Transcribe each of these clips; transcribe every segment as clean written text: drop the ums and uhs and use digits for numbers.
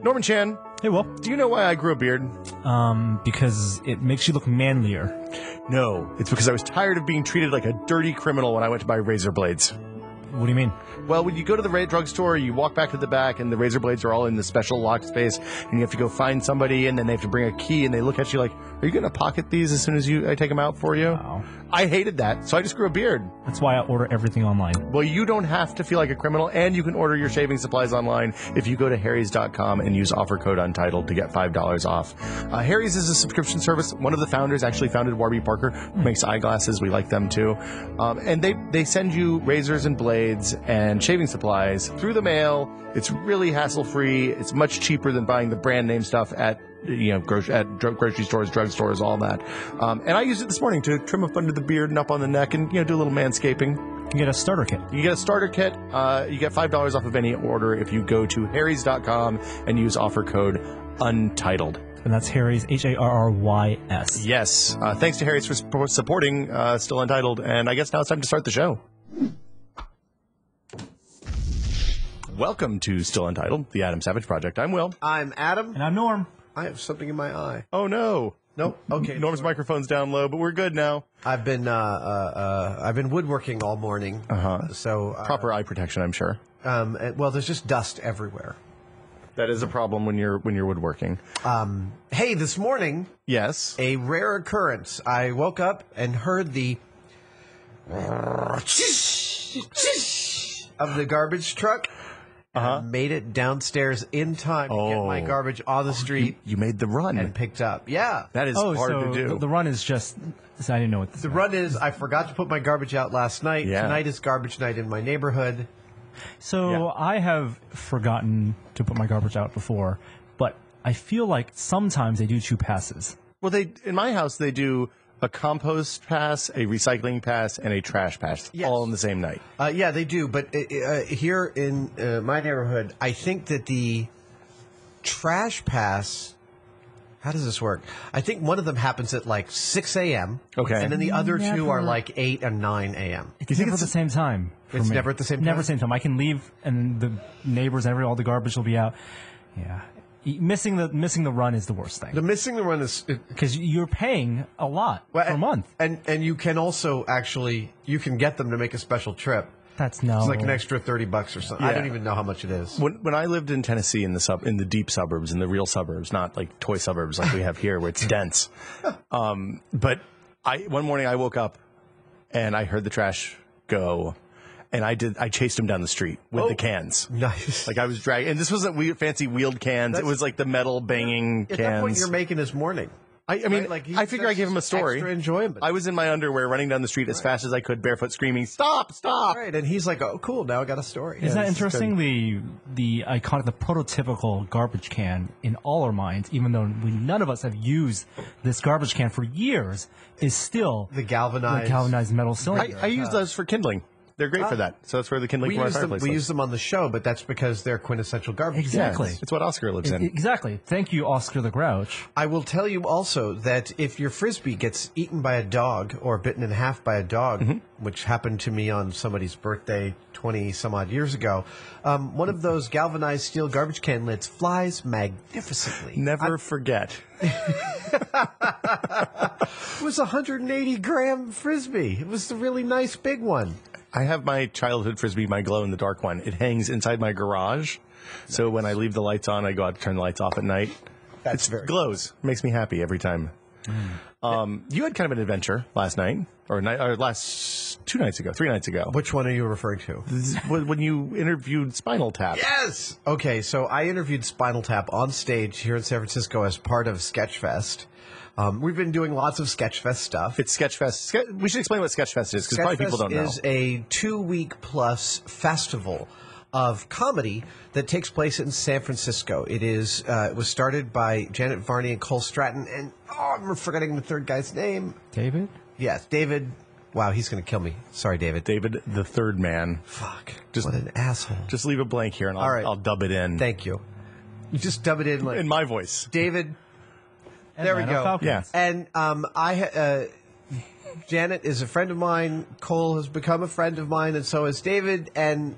Norman Chan. Hey, Will. Do you know why I grew a beard? Because it makes you look manlier. No, it's because I was tired of being treated like a dirty criminal when I went to buy razor blades. What do you mean? Well, when you go to the drugstore, you walk back to the back, and the razor blades are all in the special locked space, and you have to go find somebody, and then they have to bring a key, and they look at you like, are you going to pocket these as soon as I take them out for you? Wow. I hated that, so I just grew a beard. That's why I order everything online. Well, you don't have to feel like a criminal, and you can order your shaving supplies online if you go to harrys.com and use offer code Untitled to get $5 off. Harry's is a subscription service. One of the founders actually founded Warby Parker, who makes eyeglasses. We like them too. And they send you razors and blades and shaving supplies through the mail. It's really hassle-free. It's much cheaper than buying the brand name stuff at grocery stores, drugstores, all that. And I used it this morning to trim up under the beard and up on the neck and, do a little manscaping. You can get a starter kit. You get a starter kit. You get $5 off of any order if you go to harrys.com and use offer code Untitled. And that's Harry's, Harrys. Yes. Thanks to Harry's for supporting Still Untitled. And I guess now it's time to start the show. Welcome to Still Untitled, the Adam Savage Project. I'm Will. I'm Adam. And I'm Norm. I have something in my eye. Oh, no. Nope. Okay. Norm's microphone's down low, but we're good now. I've been woodworking all morning. So Proper eye protection, I'm sure. well, there's just dust everywhere. That is a problem when you're woodworking. Hey, this morning, Yes. a rare occurrence. I woke up and heard the of the garbage truck. I made it downstairs in time to get my garbage on the street. You made the run. And picked up. Yeah. That is hard so to do. The run is just... I didn't know what The run is, I forgot to put my garbage out last night. Yeah. Tonight is garbage night in my neighborhood. So Yeah. I have forgotten to put my garbage out before, but I feel like sometimes they do 2 passes. Well, in my house, they do a compost pass, a recycling pass, and a trash pass, Yes. all in the same night. Yeah, they do. But here in my neighborhood, I think that the trash pass, how does this work? I think one of them happens at like 6 a.m. Okay. And then the other two Never. are like 8 and 9 a.m. It's never at the same time. for It's me. never at the same Never time? at the same time. I can leave and the neighbors, all the garbage will be out. Yeah. Missing the run is the worst The thing. missing the run is... Because you're paying a lot for a month. And you can also actually, you can get them to make a special trip. That's It's like an extra $30 or something. I Yeah. don't even know how much it is. When I lived in Tennessee in the deep suburbs, in the real suburbs, not like toy suburbs like we have here where it's dense. But one morning I woke up and I heard the trash go, and I chased him down the street with the cans. Nice. Like I was dragging, and this wasn't fancy wheeled cans. It was like the metal banging At cans. that point, you're making his morning. I mean, Right? Like, I figure I gave him a story. Extra enjoyment. I was in my underwear running down the street as fast as I could, barefoot, screaming, "Stop! Stop!" Right, and he's like, "Oh, cool! Now I got a story." Isn't that this is interesting? The iconic, the prototypical garbage can in all our minds, even though none of us have used this garbage can for years, is still The galvanized metal cylinder. I use those for kindling. They're great for that. So that's where the kindling We for my use them. fireplace We lives. use them on the show, but that's because they're quintessential garbage. Exactly. It's what Oscar lives in. Exactly. Thank you, Oscar the Grouch. I will tell you also that if your frisbee gets eaten by a dog or bitten in half by a dog, which happened to me on somebody's birthday 20 some odd years ago, one of those galvanized steel garbage can lids flies magnificently. Never forget. It was a 180-gram frisbee. It was the really nice big one. I have my childhood frisbee, my glow-in-the-dark one. It hangs inside my garage. So when I leave the lights on, I go out to turn the lights off at night. That's It very glows. Makes me happy every time. You had kind of an adventure last night, or 3 nights ago. Which one are you referring to? This is when you interviewed Spinal Tap. Yes! Okay, so I interviewed Spinal Tap on stage here in San Francisco as part of Sketchfest. We've been doing lots of Sketchfest stuff. It's Sketchfest. We should explain what Sketchfest is, because probably people don't know. Sketchfest is a 2-week plus festival of comedy that takes place in San Francisco. It was started by Janet Varney and Cole Stratton, and I'm forgetting the third guy's name. David? Yes, David. Wow, he's going to kill me. Sorry, David. David, the third man. Fuck. Just- what an asshole. Just leave a blank here, and All right. I'll dub it in. Thank you. You just dub it in like in my voice. David. And There we Atlanta go. Falcons. Yeah. And Janet is a friend of mine. Cole has become a friend of mine, and so is David. And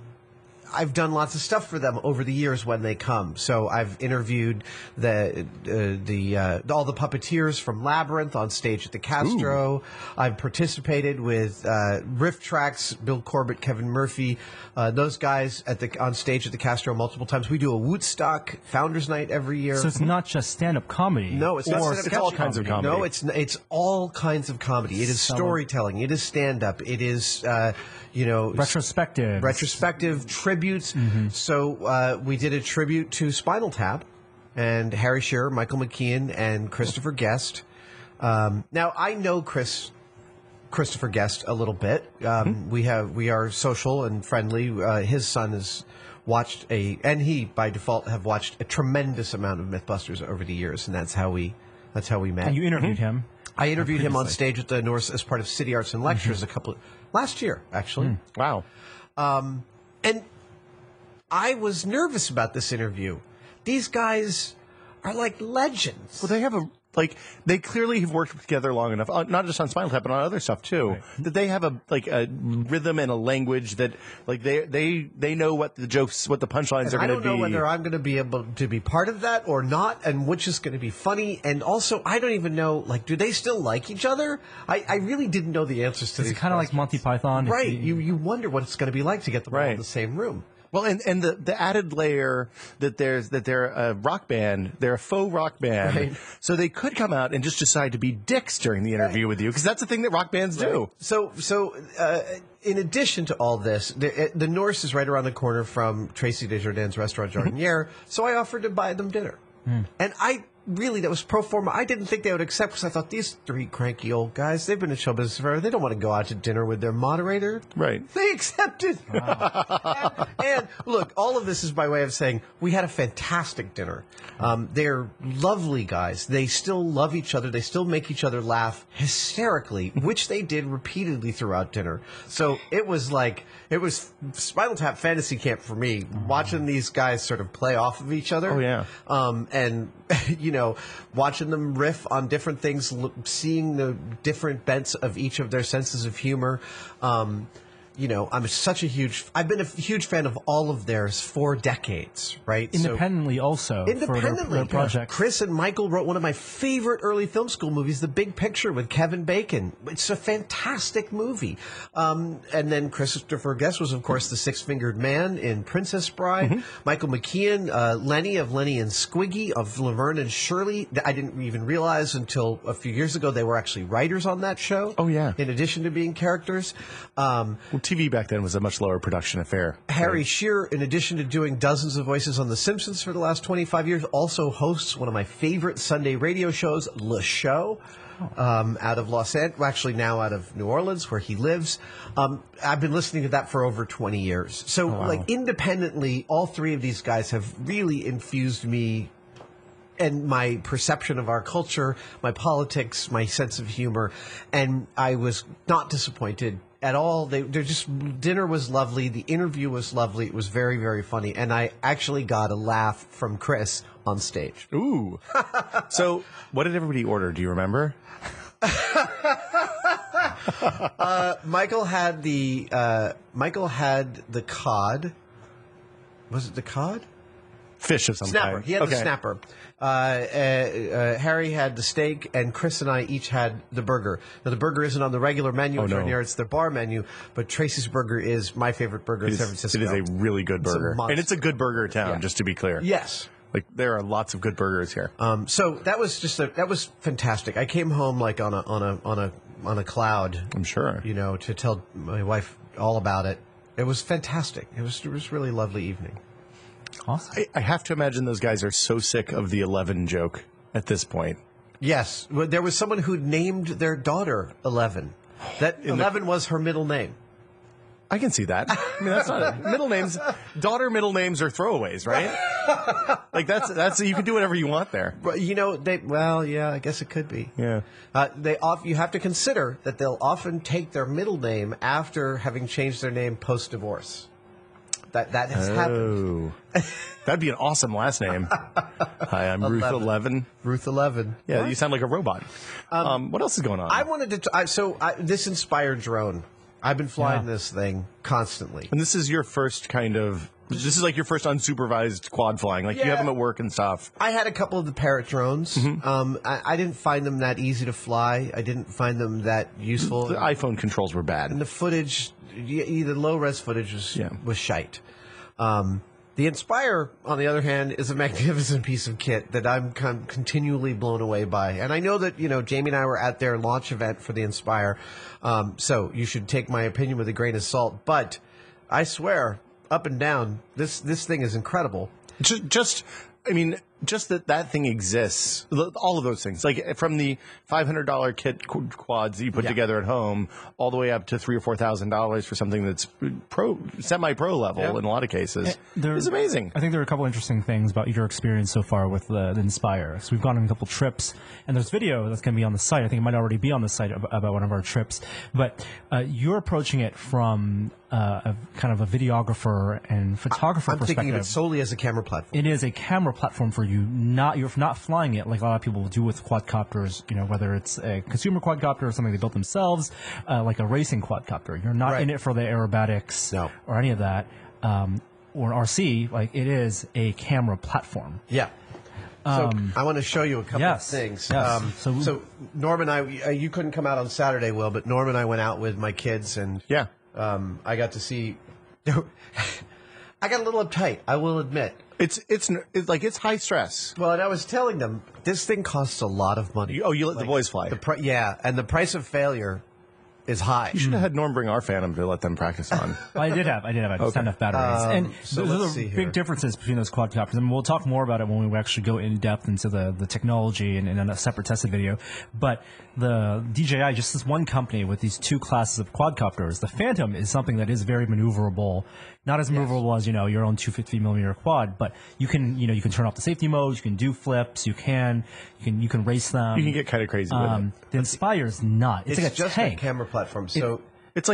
I've done lots of stuff for them over the years when they come. So I've interviewed all the puppeteers from Labyrinth on stage at the Castro. Ooh. I've participated with Riff Tracks, Bill Corbett, Kevin Murphy, those guys on stage at the Castro multiple times. We do a Woodstock Founders Night every year. So it's not just stand-up comedy. No, it's not stand-up. It's all kinds of comedy. No, it's all kinds of comedy. It is storytelling. It is stand-up. It is retrospective tributes. Mm-hmm. So we did a tribute to Spinal Tap, and Harry Shearer, Michael McKean, and Christopher Guest. Now I know Christopher Guest a little bit. We are social and friendly. His son has watched and he by default have watched a tremendous amount of MythBusters over the years, and that's how we met. And you interviewed him. I interviewed him on stage at the North as part of City Arts and Lectures last year, actually. Wow. And I was nervous about this interview. These guys are like legends. Well, they have they clearly have worked together long enough, not just on Spinal Tap, but on other stuff too. Right. That they have a rhythm and a language that they know what the jokes, what the punchlines are going to be. I don't know whether I'm going to be able to be part of that or not, and which is going to be funny. And also, I don't even know, do they still like each other? I really didn't know the answers to these. It's kind of like Monty Python, right? You wonder what it's going to be like to get them all in the same room. Well, and the added layer that they're a rock band, they're a faux rock band, right. So they could come out and just decide to be dicks during the interview with you, because that's the thing that rock bands do. So in addition to all this, the Norse is right around the corner from Tracy Desjardins' restaurant Jardiniere, so I offered to buy them dinner, and that was pro forma. I didn't think they would accept, because I thought, these three cranky old guys, they've been in show business forever. They don't want to go out to dinner with their moderator. Right. They accepted. Wow. and look, all of this is by way of saying we had a fantastic dinner. They're lovely guys. They still love each other. They still make each other laugh hysterically, which they did repeatedly throughout dinner. So it was Spinal Tap fantasy camp for me, watching these guys sort of play off of each other. Oh, yeah. And, watching them riff on different things, seeing the different bents of each of their senses of humor. I've been a huge fan of all of theirs for decades, right? Independently for their project. Chris and Michael wrote one of my favorite early film school movies, The Big Picture with Kevin Bacon. It's a fantastic movie. And then Christopher Guest was, of course, the Six-Fingered Man in Princess Bride. Mm-hmm. Michael McKean, Lenny of Lenny and Squiggy, of Laverne and Shirley. I didn't even realize until a few years ago they were actually writers on that show. Oh, yeah. In addition to being characters. TV back then was a much lower production affair. Harry Shearer, in addition to doing dozens of voices on The Simpsons for the last 25 years, also hosts one of my favorite Sunday radio shows, Le Show, out of Los Angeles, actually now out of New Orleans, where he lives. I've been listening to that for over 20 years. So, independently, all three of these guys have really infused me and my perception of our culture, my politics, my sense of humor, and I was not disappointed at all. Dinner was lovely. The interview was lovely. It was very, very funny. And I actually got a laugh from Chris on stage. Ooh. So what did everybody order? Do you remember? Michael had the cod. Was it the cod? Fish of some snapper. kind. He had the snapper. Harry had the steak, and Chris and I each had the burger. Now, the burger isn't on the regular menu. It's their bar menu, but Tracy's Burger is my favorite burger in San Francisco. It is a really good burger. And it's a good burger town, just to be clear. Yes. There are lots of good burgers here. So that was that was fantastic. I came home on a cloud. I'm sure. To tell my wife all about it. It was fantastic. It was really lovely evening. Awesome. I have to imagine those guys are so sick of the 11 joke at this point. Yes. There was someone who named their daughter 11. That 11 was her middle name. I can see that. I mean, that's not it. Middle names. Daughter middle names are throwaways, right? That's you can do whatever you want there. I guess it could be. Yeah. You have to consider that they'll often take their middle name after having changed their name post-divorce. That has happened. That'd be an awesome last name. Hi, I'm Ruth 11. Ruth 11. Yeah, what? You sound like a robot. What else is going on? I wanted to. This inspired drone. I've been flying this thing constantly. And this is your first kind of This is like your first unsupervised quad flying. Like you have them at work and stuff. I had a couple of the Parrot drones. I didn't find them that easy to fly. I didn't find them that useful. The iPhone controls were bad. And the footage, the low-res footage was shite. The Inspire, on the other hand, is a magnificent piece of kit that I'm continually blown away by. And I know that, Jamie and I were at their launch event for the Inspire, so you should take my opinion with a grain of salt. But I swear, up and down, this thing is incredible. Just that thing exists. All of those things, like from the $500 kit quads that you put together at home, all the way up to $3,000 or $4,000 for something that's semi-pro level in a lot of cases. It's amazing. I think there are a couple interesting things about your experience so far with the Inspire. So we've gone on a couple trips, and there's video that's going to be on the site. I think it might already be on the site about one of our trips. But you're approaching it from a kind of a videographer and photographer I'm perspective. thinking of it solely as a camera platform. It is a camera platform for you. You're not flying it like a lot of people do with quadcopters. Whether it's a consumer quadcopter or something they built themselves, like a racing quadcopter. You're not in it for the aerobatics or any of that, or an RC. Like it is a camera platform. Yeah. So I want to show you a couple of things. Yes. So Norm and I, you couldn't come out on Saturday, Will, but Norm and I went out with my kids, and I got to see. I got a little uptight, I will admit. It's high stress. Well, and I was telling them this thing costs a lot of money. You let the boys fly. And the price of failure is high. You should have had Norm bring our Phantom to let them practice on. I did have. I just had enough batteries. And so there's big differences between those quadcopters. And we'll talk more about it when we actually go in depth into the technology and in a separate tested video. But the DJI, just this one company with these two classes of quadcopters, the Phantom is something that is very maneuverable. Not as maneuverable as, your own 250mm quad, but you can turn off the safety mode, you can do flips, you can race them. You can get kind of crazy with it. The Inspire's not. It's like a just tank. a camera platform. So it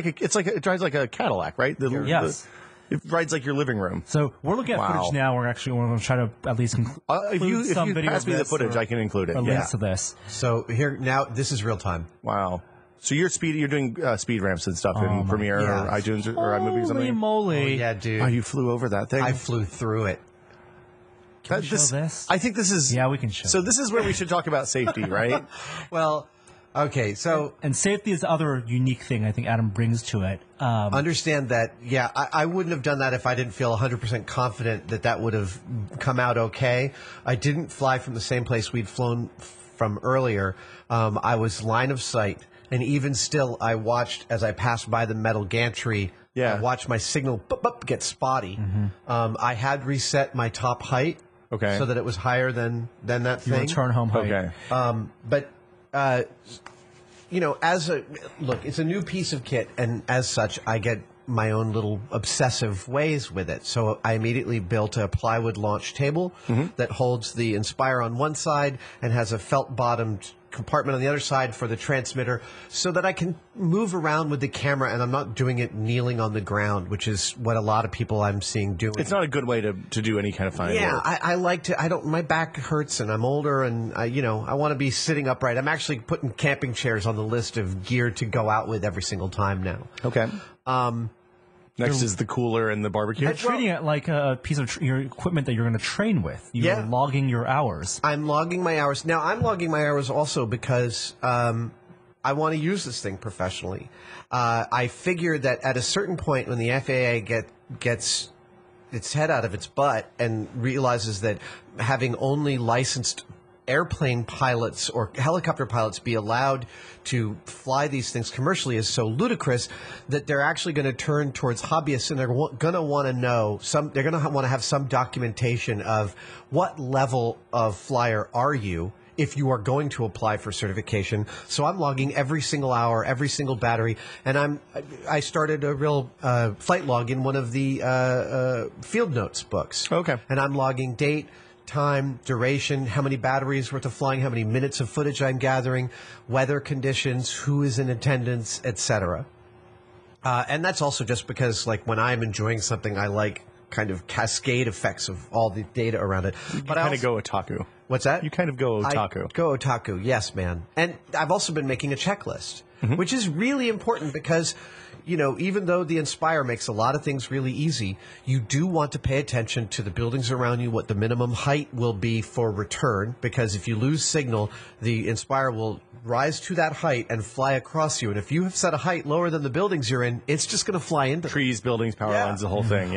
drives like a Cadillac, right? Yes. It rides like your living room. So we're looking at footage now. We're going to try to at least include if you video pass me the footage, I can include it. Links to this. So here now, this is real time. Wow. So you're doing speed ramps and stuff in Premiere or iTunes or iMovie or something? Holy moly. Oh, yeah, dude. Oh, you flew over that thing? I flew through it. Can we show this? I think this is... Yeah, we can show So this is where we should talk about safety, right? Well, okay, so... And safety is the other unique thing I think Adam brings to it. Understand that, I wouldn't have done that if I didn't feel 100% confident that would have come out okay. I didn't fly from the same place we'd flown from earlier. I was line of sight. And even still, I watched as I passed by the metal gantry. I watched my signal get spotty. I had reset my top height, so that it was higher than that thing. Your return home height. But it's a new piece of kit, and as such, I get my own little obsessive ways with it. So I immediately built a plywood launch table that holds the Inspire on one side and has a felt-bottomed compartment on the other side for the transmitter, so that I can move around with the camera and I'm not doing it kneeling on the ground, which is what a lot of people I'm seeing doing. It's not a good way to do any kind of fine work. I like to. My back hurts and I'm older and I want to be sitting upright. I'm actually putting camping chairs on the list of gear to go out with every single time now. Okay. Next is the cooler and the barbecue. You're treating it like a piece of your equipment that you're going to train with. You're logging your hours. I'm logging my hours. Now, I'm logging my hours also because I want to use this thing professionally. I figure that at a certain point when the FAA gets its head out of its butt and realizes that having only licensed airplane pilots or helicopter pilots be allowed to fly these things commercially is so ludicrous that they're actually going to turn towards hobbyists, and they're going to want to know they're going to want to have some documentation of what level of flyer are you if you are going to apply for certification. So I'm logging every single hour, every single battery, and I started a real flight log in one of the field notes books. Okay. And I'm logging date, time, duration, how many batteries worth of flying, how many minutes of footage I'm gathering, weather conditions, who is in attendance, etc. And that's also just because, like, when I'm enjoying something, I like kind of cascade effects of all the data around it. But I kind of go otaku. What's that? You kind of go otaku. I go otaku, yes, man. And I've also been making a checklist, which is really important because, you know, even though the Inspire makes a lot of things really easy, you do want to pay attention to the buildings around you, what the minimum height will be for return, because if you lose signal, the Inspire will rise to that height and fly across you. And if you have set a height lower than the buildings you're in, it's just going to fly into them. Trees, buildings, power lines, the whole thing,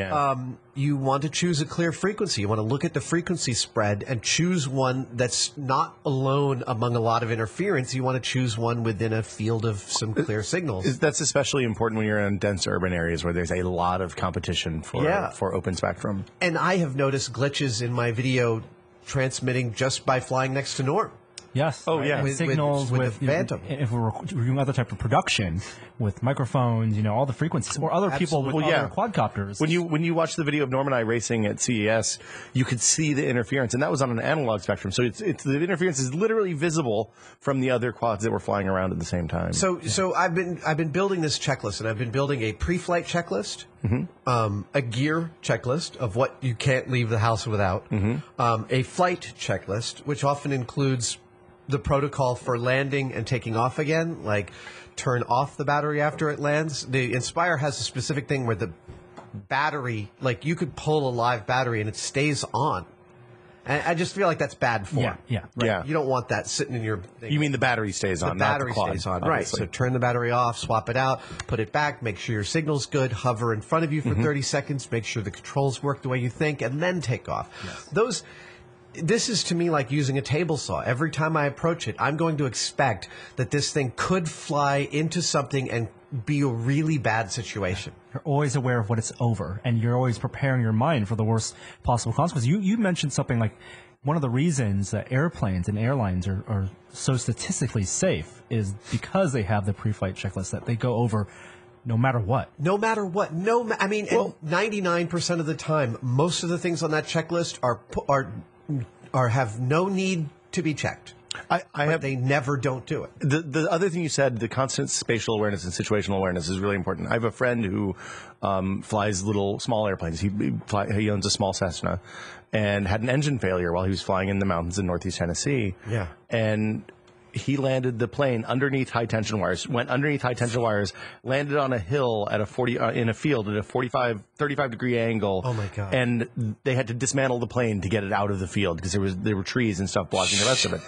You want to choose a clear frequency. You want to look at the frequency spread and choose one that's not alone among a lot of interference. You want to choose one within a field of some clear signals. That's especially important when you're in dense urban areas where there's a lot of competition for open spectrum. And I have noticed glitches in my video transmitting just by flying next to Norm. Yes. Oh, yeah. And signals with the Phantom. If we're doing other type of production with microphones, you know, all the frequencies, or other people with other quadcopters. When you watch the video of Norm and I racing at CES, you could see the interference, and that was on an analog spectrum. So it's the interference is literally visible from the other quads that were flying around at the same time. So I've been building this checklist, and I've been building a pre-flight checklist, a gear checklist of what you can't leave the house without, a flight checklist, which often includes the protocol for landing and taking off again, like turn off the battery after it lands. The Inspire has a specific thing where the battery, like you could pull a live battery and it stays on. And I just feel like that's bad form. Yeah. You don't want that sitting in your thing. You mean the battery stays on, The battery not the quad, stays on, obviously. right. So turn the battery off, swap it out, put it back, make sure your signal's good, hover in front of you for 30 seconds, make sure the controls work the way you think, and then take off. Yes. This is to me like using a table saw. Every time I approach it, I'm going to expect that this thing could fly into something and be a really bad situation. You're always aware of what it's over, and you're always preparing your mind for the worst possible consequences. You mentioned something like one of the reasons that airplanes and airlines are so statistically safe is because they have the pre-flight checklist that they go over no matter what. No matter what. I mean, 99% of the time, most of the things on that checklist are have no need to be checked. They never don't do it. The other thing you said, the constant spatial awareness and situational awareness is really important. I have a friend who flies small airplanes. He owns a small Cessna and had an engine failure while he was flying in the mountains in northeast Tennessee. Yeah. And he landed the plane underneath high tension wires, went underneath high tension wires, landed on a hill at in a field at a 35 degree angle. Oh my God. And they had to dismantle the plane to get it out of the field because there were trees and stuff blocking the rest of it.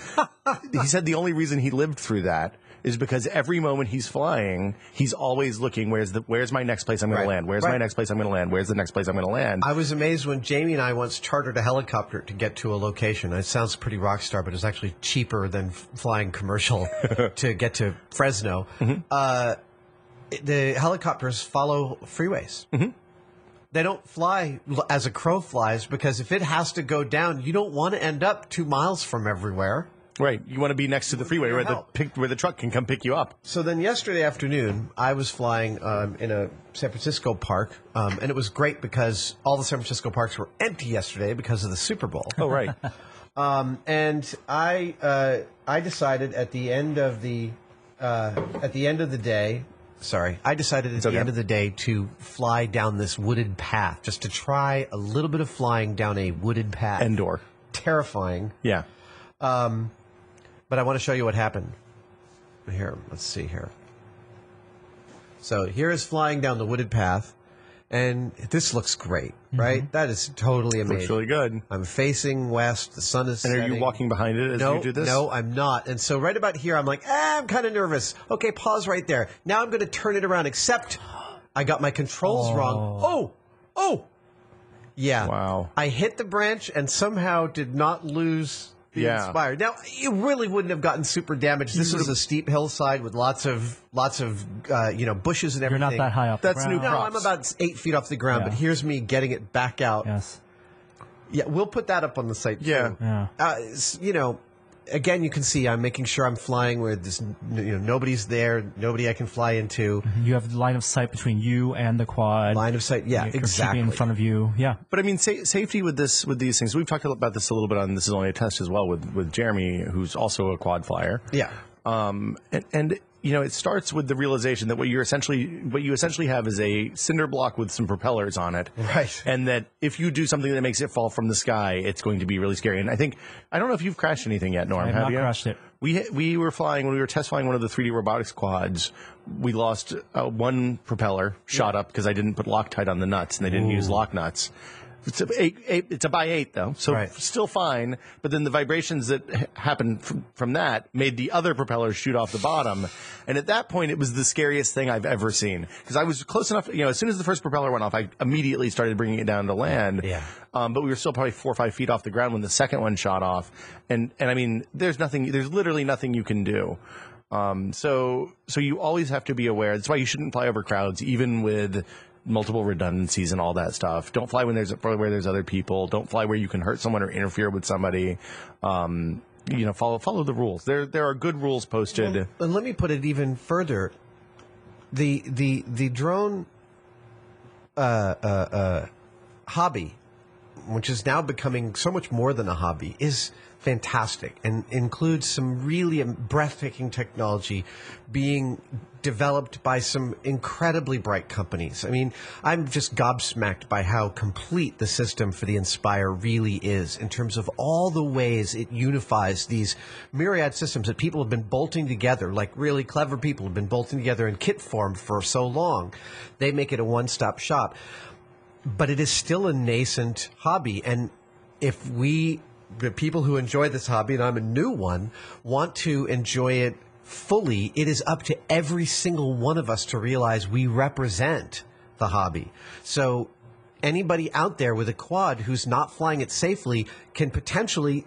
He said the only reason he lived through that is because every moment he's flying, he's always looking, where's my next place I'm going to land? Where's my next place I'm going to land? Where's the next place I'm going to land? I was amazed when Jamie and I once chartered a helicopter to get to a location. It sounds pretty rock star, but it's actually cheaper than flying commercial to get to Fresno. The helicopters follow freeways. They don't fly as a crow flies because if it has to go down, you don't want to end up 2 miles from everywhere. Right. You want to be next to the freeway where the truck can come pick you up. So then yesterday afternoon, I was flying in a San Francisco park, and it was great because all the San Francisco parks were empty yesterday because of the Super Bowl. Oh, right. And I decided at the end of the day, end of the day to fly down this wooded path, just to try a little bit of flying down a wooded path. Indoor. Terrifying. Yeah. But I want to show you what happened. Here, let's see here. So here is flying down the wooded path, and this looks great, right? That is totally amazing. Looks really good. I'm facing west. The sun is setting. And are you walking behind it as you do this? No, I'm not. And so right about here, I'm like, I'm kind of nervous. Okay, pause right there. Now I'm going to turn it around, except I got my controls wrong. Oh! Yeah. Wow. I hit the branch and somehow did not lose the Inspire. Now, it really wouldn't have gotten super damaged. This is a steep hillside with lots of bushes and everything. You're not that high off the That's ground. new No, props. I'm about 8 feet off the ground, but here's me getting it back out. Yes. Yeah, we'll put that up on the site. Too. Yeah. Again, you can see I'm making sure I'm flying where there's nobody's there, nobody I can fly into. You have line of sight between you and the quad. Line of sight, yeah, exactly. In front of you, yeah. But I mean, safety with these things. We've talked about this a little bit on This Is Only a Test as well with Jeremy, who's also a quad flyer. Yeah. And it starts with the realization that what you essentially have is a cinder block with some propellers on it, right? And that if you do something that makes it fall from the sky, it's going to be really scary. And I don't know if you've crashed anything yet, Norm. I have not crashed it. We were flying when we were test flying one of the 3D robotics quads. We lost one propeller, shot up because I didn't put Loctite on the nuts and they didn't use lock nuts. It's a by 8 though, so still fine. But then the vibrations that happened from that made the other propeller shoot off the bottom, and at that point it was the scariest thing I've ever seen because I was close enough. As soon as the first propeller went off, I immediately started bringing it down to land. Yeah. But we were still probably 4 or 5 feet off the ground when the second one shot off, and I mean, there's literally nothing you can do. So you always have to be aware. That's why you shouldn't fly over crowds, even with multiple redundancies and all that stuff. Don't fly where there's other people. Don't fly where you can hurt someone or interfere with somebody. Follow the rules. There are good rules posted. Well, and let me put it even further. The drone hobby, which is now becoming so much more than a hobby, is fantastic and includes some really breathtaking technology being developed by some incredibly bright companies. I mean, I'm just gobsmacked by how complete the system for the Inspire really is in terms of all the ways it unifies these myriad systems that people have been bolting together, like really clever people have been bolting together in kit form for so long. They make it a one-stop shop. But it is still a nascent hobby, and if the people who enjoy this hobby, and I'm a new one, want to enjoy it fully, it is up to every single one of us to realize we represent the hobby. So anybody out there with a quad who's not flying it safely can potentially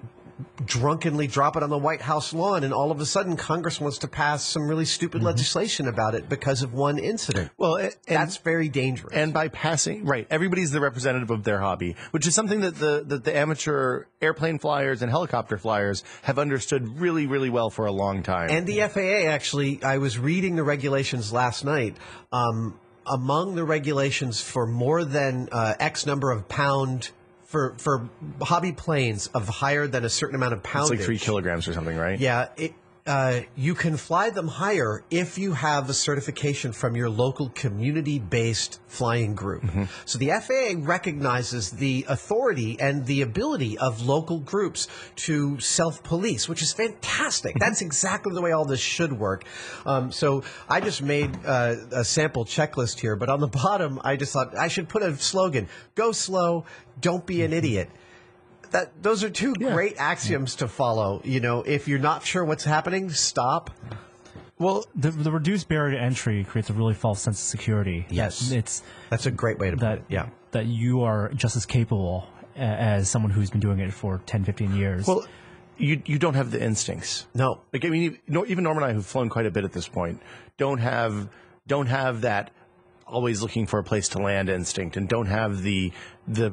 drunkenly drop it on the White House lawn, and all of a sudden Congress wants to pass some really stupid legislation about it because of one incident. Well, that's very dangerous. And by passing, everybody's the representative of their hobby, which is something that the amateur airplane flyers and helicopter flyers have understood really, really well for a long time. And the FAA, actually, I was reading the regulations last night. Among the regulations for more than X number of pound for hobby planes of higher than a certain amount of poundage. It's like 3 kilograms or something, right? Yeah. You can fly them higher if you have a certification from your local community-based flying group. So the FAA recognizes the authority and the ability of local groups to self-police, which is fantastic. That's exactly the way all this should work. So I just made a sample checklist here, but on the bottom, I just thought I should put a slogan: go slow, don't be an idiot. Those are two great axioms to follow. If you're not sure what's happening, stop. Well, the reduced barrier to entry creates a really false sense of security. Yes. That's a great way to put it. Yeah. That you are just as capable as someone who's been doing it for 10, 15 years. Well, you don't have the instincts. No. Like, I mean, even Norm and I, who've flown quite a bit at this point, don't have that always looking for a place to land instinct, and don't have the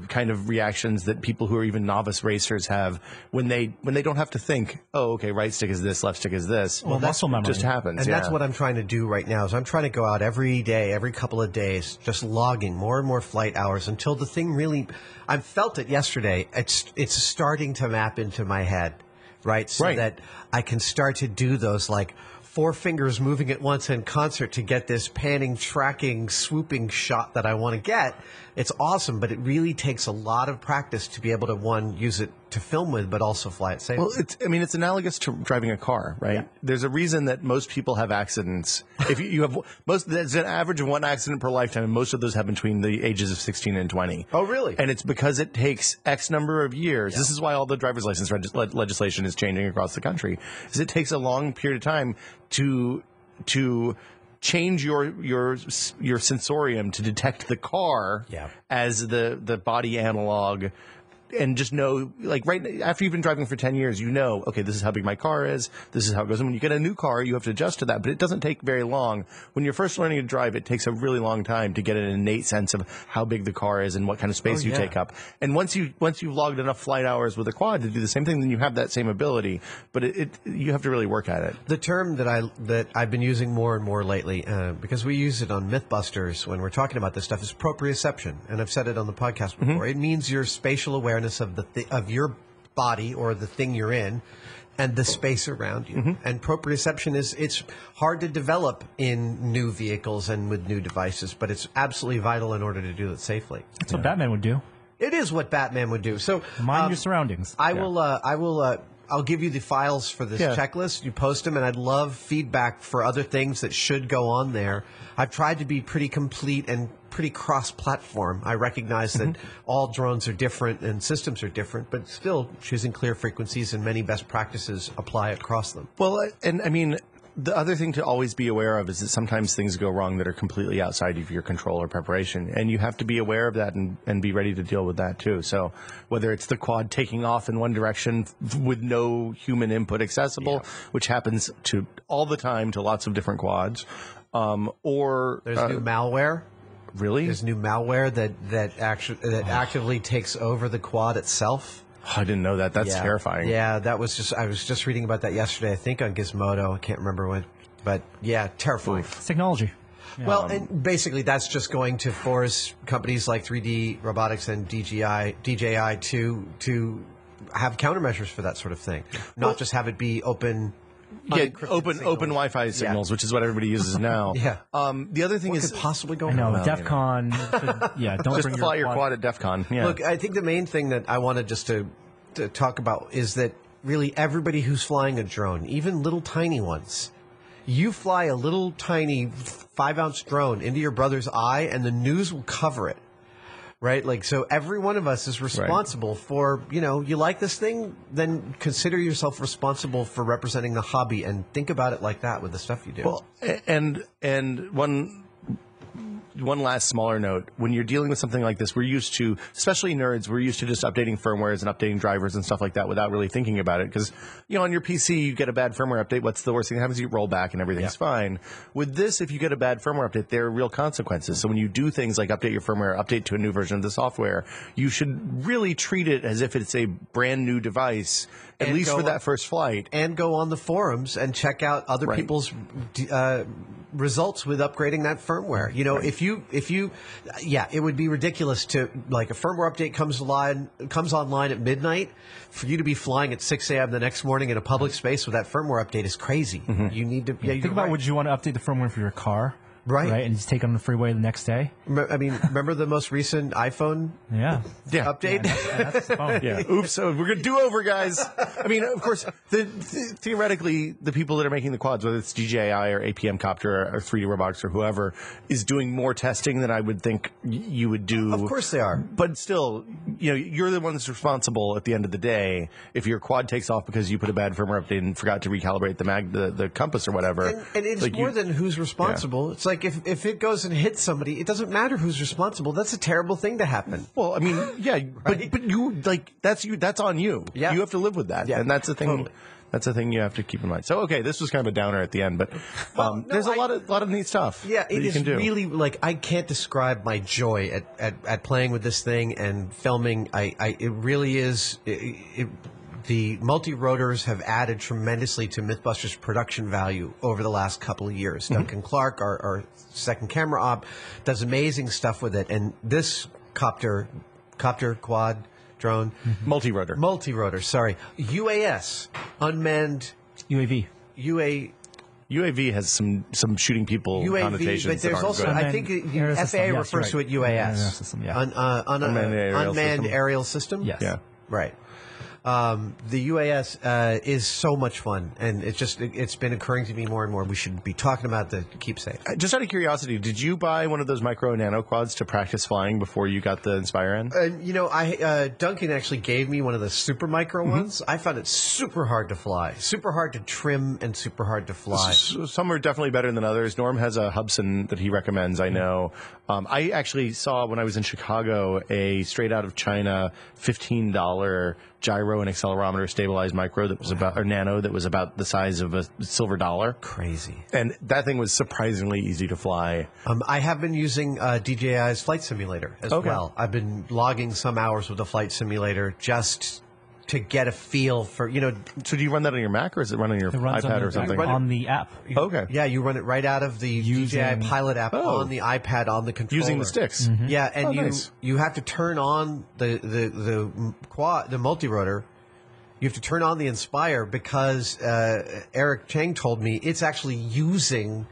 kind of reactions that people who are even novice racers have when they don't have to think, oh, okay, right stick is this, left stick is this. Well, muscle memory just happens. And that's what I'm trying to do right now. Is I'm trying to go out every day, every couple of days, just logging more and more flight hours until the thing really. I felt it yesterday. It's starting to map into my head, right? So that I can start to do those 4 fingers moving at once in concert to get this panning, tracking, swooping shot that I want to get. It's awesome, but it really takes a lot of practice to be able to, one, use it to film with, but also fly it safely. Well, it's analogous to driving a car, right? Yeah. There's a reason that most people have accidents. If you have there's an average of 1 accident per lifetime, and most of those have between the ages of 16 and 20. Oh, really? And it's because it takes X number of years. Yeah. This is why all the driver's license legislation is changing across the country. Is it takes a long period of time to change your sensorium to detect the car as the body analog, and just know, right after you've been driving for 10 years, okay, this is how big my car is, this is how it goes. And when you get a new car, you have to adjust to that, but it doesn't take very long. When you're first learning to drive, it takes a really long time to get an innate sense of how big the car is and what kind of space you take up. And once you've logged enough flight hours with a quad to do the same thing, then you have that same ability, but you have to really work at it. The term that I've been using more and more lately, because we use it on Mythbusters when we're talking about this stuff, is proprioception, and I've said it on the podcast before. It means your spatial awareness of your body or the thing you're in and the space around you. And proprioception it's hard to develop in new vehicles and with new devices, but it's absolutely vital in order to do it safely. That's what Batman would do. It is what Batman would do. So Mind your surroundings. I'll give you the files for this checklist. You post them, and I'd love feedback for other things that should go on there. I've tried to be pretty complete and pretty cross-platform. I recognize that all drones are different and systems are different, but still choosing clear frequencies and many best practices apply across them. Well, and I mean, the other thing to always be aware of is that sometimes things go wrong that are completely outside of your control or preparation. And you have to be aware of that and be ready to deal with that too. So whether it's the quad taking off in one direction with no human input accessible, which happens to all the time to lots of different quads, or there's new malware. Really? There's new malware that actively takes over the quad itself. Oh, I didn't know that. That's terrifying. Yeah, I was just reading about that yesterday. I think on Gizmodo. I can't remember when, but yeah, terrifying. It's technology. Yeah. Well, and basically that's just going to force companies like 3D Robotics and DJI to have countermeasures for that sort of thing, not just have it be open. Yeah, open Wi-Fi signals, which is what everybody uses now. The other thing is, could possibly go I know, wrong? DEF CON. Don't just bring fly your quad at DEF CON. Yeah. Look, I think the main thing that I wanted just to talk about is that really everybody who's flying a drone, even little tiny ones, you fly a little tiny 5-ounce drone into your brother's eye and the news will cover it. Right? Like, so every one of us is responsible for, you like this thing, then consider yourself responsible for representing the hobby and think about it like that with the stuff you do. Well, and one last smaller note. When you're dealing with something like this, we're used to, especially nerds, we're used to just updating firmwares and updating drivers and stuff like that without really thinking about it. Because, on your PC, you get a bad firmware update. What's the worst thing that happens? You roll back and everything's fine. With this, if you get a bad firmware update, there are real consequences. So when you do things like update your firmware, update to a new version of the software, you should really treat it as if it's a brand new device, at least for that first flight. And go on the forums and check out other people's results with upgrading that firmware. It would be ridiculous to, like, a firmware update comes online at midnight, for you to be flying at 6 a.m. the next morning in a public space with that firmware update is crazy. You need to think about would you want to update the firmware for your car? Right. And just take on the freeway the next day. I mean, remember the most recent iPhone update? That's the phone. Oops, so we're going to do over, guys. I mean, of course, theoretically, the people that are making the quads, whether it's DJI or APM Copter or 3D Robotics or whoever, is doing more testing than I would think you would do. Of course they are. But still, you're the one that's responsible at the end of the day if your quad takes off because you put a bad firmware update and forgot to recalibrate the compass or whatever. And it's more than who's responsible. It's like if it goes and hits somebody, it doesn't matter who's responsible. That's a terrible thing to happen. Well, I mean, but you that's on you. Yeah. You have to live with that, and that's the thing. Totally. That's the thing you have to keep in mind. So, okay, this was kind of a downer at the end, but there's a lot of neat stuff. Yeah, it is really, like, I can't describe my joy at playing with this thing and filming. It really is. The multirotors have added tremendously to Mythbusters' production value over the last couple of years. Duncan Clark, our second camera op, does amazing stuff with it. And this copter quad drone. Multirotor, sorry. UAS, unmanned UAV. UAV has some shooting people connotations. But there's also, I think the FAA refers to it UAS. Unmanned aerial system? Yes. Yeah. Right. The UAS is so much fun, and it's been occurring to me more and more. We should be talking about the keep safe. Just out of curiosity, did you buy one of those micro and nano quads to practice flying before you got the Inspire N? Duncan actually gave me one of the super micro ones. I found it super hard to fly, super hard to trim, and super hard to fly. Some are definitely better than others. Norm has a Hubsan that he recommends, I know. I actually saw when I was in Chicago a straight out of China $15 gyro and accelerometer stabilized micro that was nano that was about the size of a silver dollar. Crazy. And that thing was surprisingly easy to fly. I have been using DJI's flight simulator as well. I've been logging some hours with the flight simulator just to get a feel for, So do you run that on your Mac or is it run on your iPad or something? On the app. Okay. Yeah, you run it right out of the DJI Pilot app on the iPad on the controller. Using the sticks. Yeah, and nice. you have to turn on the multirotor You have to turn on the Inspire because Eric Chang told me it's actually using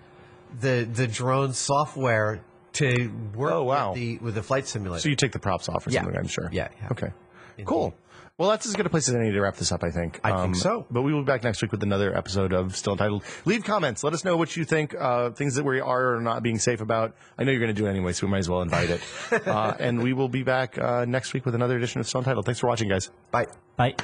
the drone software to work with the flight simulator. So you take the props off or something, I'm sure. Yeah. Okay. Indeed. Cool. Well, that's as good a place as any to wrap this up, I think. I think so. But we will be back next week with another episode of Still Untitled. Leave comments. Let us know what you think, things that we are or not being safe about. I know you're going to do it anyway, so we might as well invite it. And we will be back next week with another edition of Still Untitled. Thanks for watching, guys. Bye. Bye.